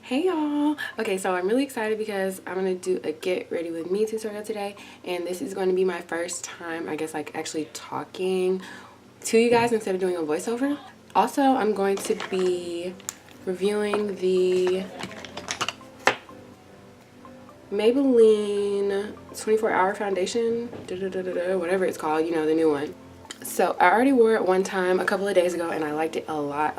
Hey y'all. Okay, so I'm really excited because I'm gonna do a get ready with me tutorial today, and this is going to be my first time, I guess, like actually talking to you guys instead of doing a voiceover. Also, I'm going to be reviewing the Maybelline 24-hour foundation, whatever it's called, you know, the new one. So I already wore it one time a couple of days ago and I liked it a lot.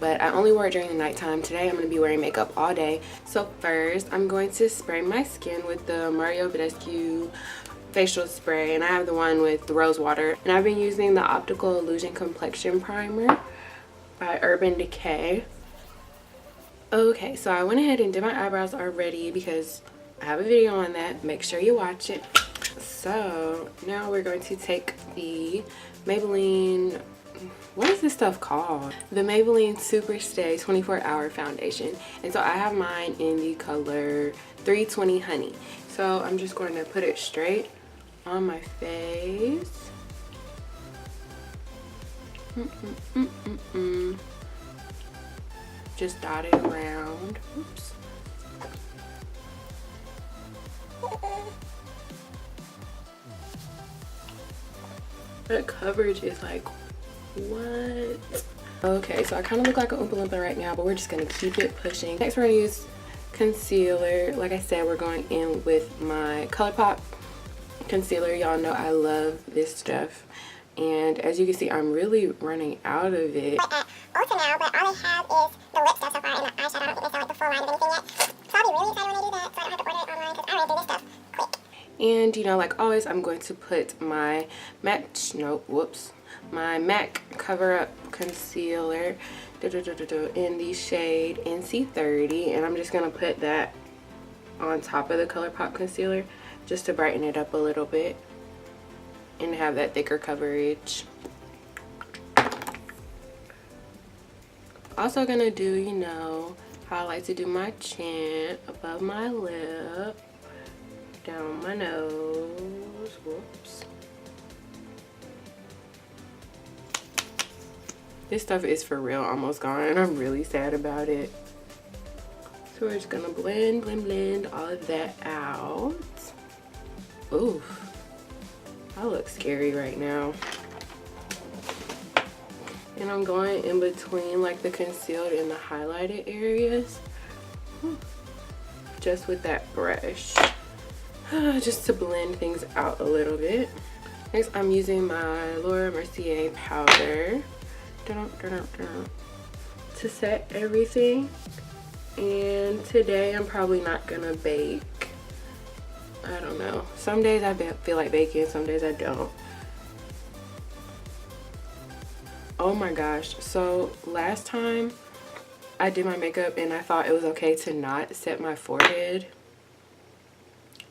But I only wore it during the nighttime. Today I'm going to be wearing makeup all day. So first I'm going to spray my skin with the Mario Badescu facial spray, and I have the one with the rose water. And I've been using the Optical Illusion Complexion Primer by Urban Decay. Okay, so I went ahead and did my eyebrows already because I have a video on that. Make sure you watch it. So now we're going to take the Maybelline, what is this stuff called? The Maybelline Superstay 24-hour foundation. And so I have mine in the color 320 Honey. So I'm just going to put it straight on my face. Just dot it around. Oops. The coverage is like, what? Okay, so I kind of look like an Oompa Loompa right now, but we're just gonna keep it pushing. Next we're gonna use concealer. Like I said, we're going in with my ColourPop concealer. Y'all know I love this stuff, and as you can see, I'm really running out of it. Also now, but all I have is the lip stuff so far, and the eyeshadow. I don't think there's like the full line of anything yet. So I'll be really excited when I do that, so I don't have to order it online because I already do this stuff quick. And you know, like always, I'm going to put my my MAC Cover Up Concealer in the shade NC30, and I'm just gonna put that on top of the ColourPop concealer just to brighten it up a little bit and have that thicker coverage. Also gonna do, you know, how I like to do my chin, above my lip, down my nose. Whoops. This stuff is for real almost gone, and I'm really sad about it. So we're just gonna blend all of that out. Oof, I look scary right now. And I'm going in between like the concealed and the highlighted areas, just with that brush, just to blend things out a little bit. Next, I'm using my Laura Mercier powder to set everything. And today I'm probably not gonna bake. I don't know. Some days I feel like baking, some days I don't. Oh my gosh, so last time I did my makeup and I thought it was okay to not set my forehead.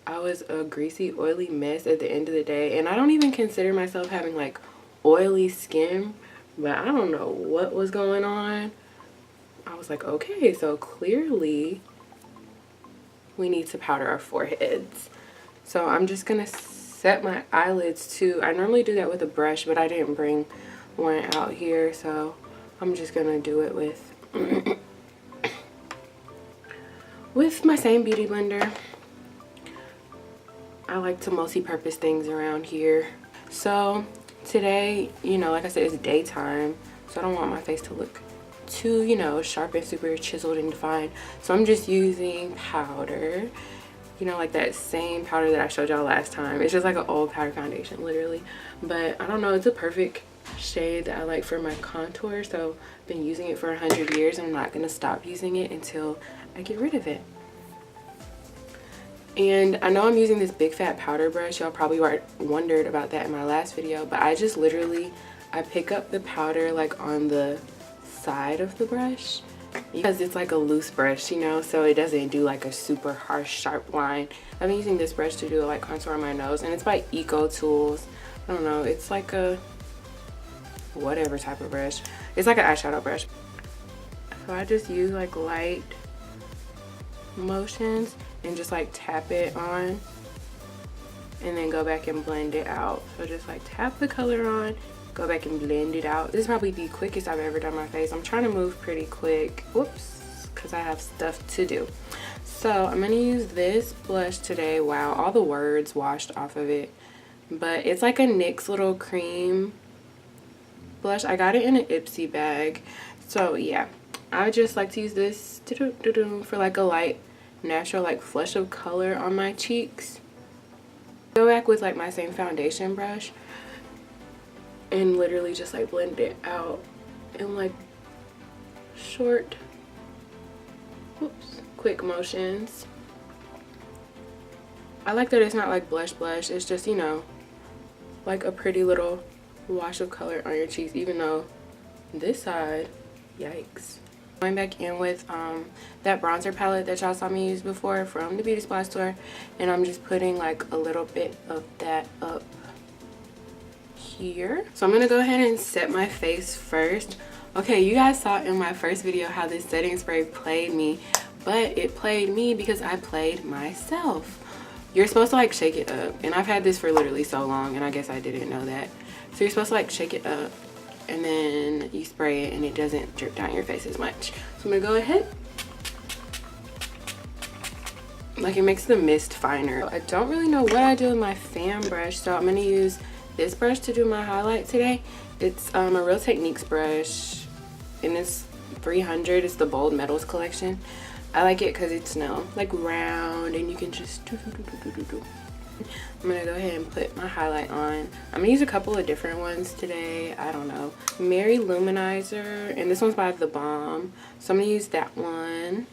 I was a greasy, oily mess at the end of the day, and I don't even consider myself having like oily skin, but I don't know what was going on. I was like, okay, so clearly we need to powder our foreheads. So I'm just gonna set my eyelids too. I normally do that with a brush, but I didn't bring one out here, so I'm just gonna do it with with my same beauty blender. I like to multi-purpose things around here. So today, you know, like I said, it's daytime, so I don't want my face to look too, you know, sharp and super chiseled and defined. So I'm just using powder, you know, like that same powder that I showed y'all last time. It's just like an old powder foundation, literally, but I don't know, it's a perfect shade that I like for my contour. So I've been using it for 100 years and I'm not gonna stop using it until I get rid of it. And I know I'm using this big fat powder brush. Y'all probably wondered about that in my last video, but I just literally, I pick up the powder like on the side of the brush because it's like a loose brush, you know, so it doesn't do like a super harsh sharp line. I've been using this brush to do like contour on my nose, and it's by Eco Tools. I don't know, it's like a whatever type of brush. It's like an eyeshadow brush. So I just use like light motions and just like tap it on and then go back and blend it out. So just like tap the color on, go back and blend it out. This is probably the quickest I've ever done my face. I'm trying to move pretty quick. Whoops, because I have stuff to do. So I'm gonna use this blush today. Wow, all the words washed off of it, but it's like a NYX little cream blush. I got it in an Ipsy bag. So yeah, I just like to use this for like a light natural like flush of color on my cheeks. Go back with like my same foundation brush and literally just like blend it out in like short, quick motions. I like that it's not like blush, it's just, you know, like a pretty little wash of color on your cheeks, even though this side, yikes. Going back in with that bronzer palette that y'all saw me use before from the beauty supply store, and I'm just putting like a little bit of that up here. So I'm gonna go ahead and set my face first. Okay, you guys saw in my first video how this setting spray played me, but it played me because I played myself. You're supposed to like shake it up, and I've had this for literally so long, and I guess I didn't know that. So you're supposed to like shake it up and then you spray it and it doesn't drip down your face as much. So I'm gonna go ahead, like it makes the mist finer. I don't really know what I do with my fan brush, so I'm gonna use this brush to do my highlight today. It's a Real Techniques brush and it's 300. It's the Bold Metals collection. I like it because it's like round and you can just I'm gonna go ahead and put my highlight on. I'm gonna use a couple of different ones today. I don't know. Mary Luminizer, and this one's by The Balm. So I'm gonna use that one.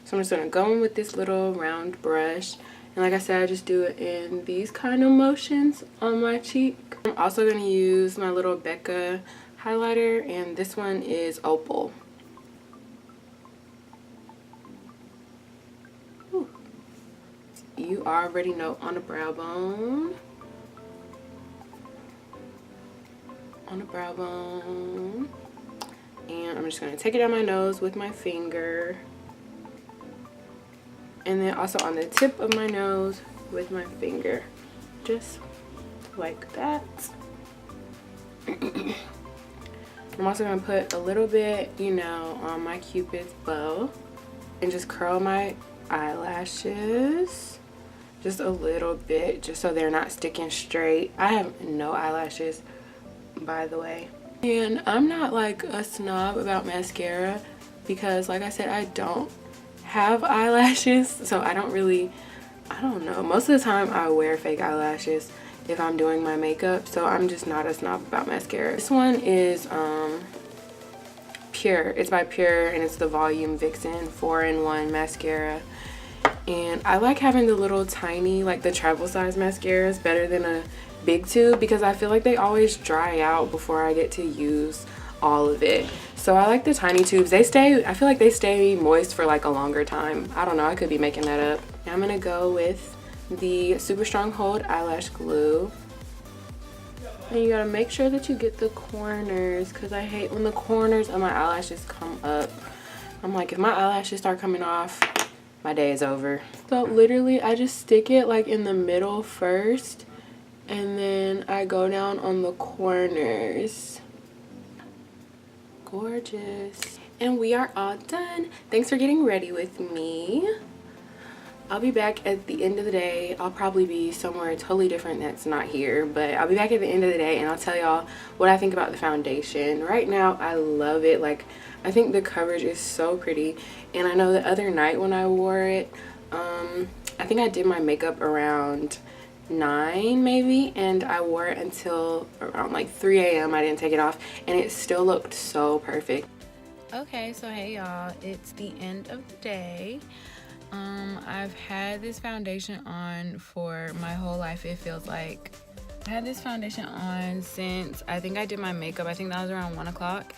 So I'm just gonna go in with this little round brush. And like I said, I just do it in these kind of motions on my cheek. I'm also gonna use my little Becca highlighter, and this one is Opal. You already know, on the brow bone. On the brow bone. And I'm just going to take it down my nose with my finger. And then also on the tip of my nose with my finger. Just like that. I'm also going to put a little bit, you know, on my Cupid's bow. And just curl my eyelashes. Just a little bit, just so they're not sticking straight. I have no eyelashes, by the way. And I'm not like a snob about mascara because like I said, I don't have eyelashes, so I don't know. Most of the time I wear fake eyelashes if I'm doing my makeup, so I'm just not a snob about mascara. This one is Pure. It's by Pure and it's the Volume Vixen 4-in-1 mascara. And I like having the little tiny, like the travel size mascaras better than a big tube because I feel like they always dry out before I get to use all of it. So I like the tiny tubes. I feel like they stay moist for like a longer time. I don't know, I could be making that up. Now I'm gonna go with the Super Strong Hold eyelash glue. And you gotta make sure that you get the corners because I hate when the corners of my eyelashes come up. I'm like, if my eyelashes start coming off, my day is over. So literally I just stick it like in the middle first and then I go down on the corners. Gorgeous. And we are all done. Thanks for getting ready with me. I'll be back at the end of the day. I'll probably be somewhere totally different that's not here, but I'll be back at the end of the day and I'll tell y'all what I think about the foundation. Right now I love it. Like, I think the coverage is so pretty, and I know the other night when I wore it, I think I did my makeup around 9 maybe, and I wore it until around like 3 a.m. I didn't take it off and it still looked so perfect. Okay, so hey y'all, it's the end of the day. I've had this foundation on for my whole life, it feels like. I had this foundation on since I think I did my makeup. I think that was around 1 o'clock.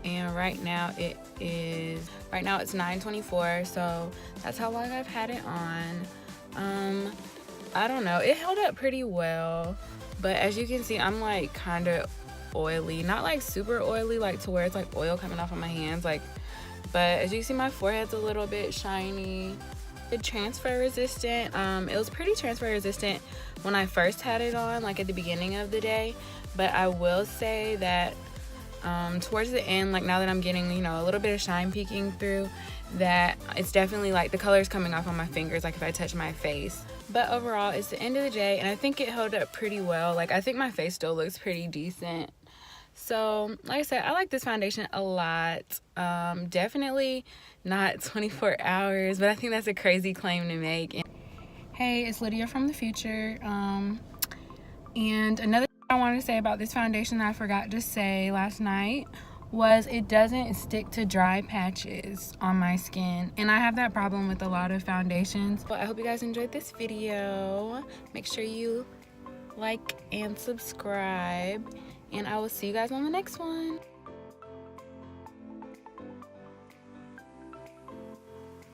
And right now it's 9:24, so that's how long I've had it on. I don't know, it held up pretty well, but as you can see, I'm like kind of oily, not like super oily, like to where it's like oil coming off of my hands, like, but as you can see, my forehead's a little bit shiny. It's transfer resistant. It was pretty transfer resistant when I first had it on, like at the beginning of the day, but I will say that towards the end, like now that I'm getting, you know, a little bit of shine peeking through, that it's definitely like the color's coming off on my fingers, like if I touch my face. But overall, it's the end of the day, and I think it held up pretty well. Like, I think my face still looks pretty decent. So, like I said, I like this foundation a lot. Definitely not 24 hours, but I think that's a crazy claim to make. And hey, it's Lydia from the future. And another thing I wanted to say about this foundation that I forgot to say last night was it doesn't stick to dry patches on my skin, and I have that problem with a lot of foundations. Well, I hope you guys enjoyed this video. Make sure you like and subscribe, and I will see you guys on the next one.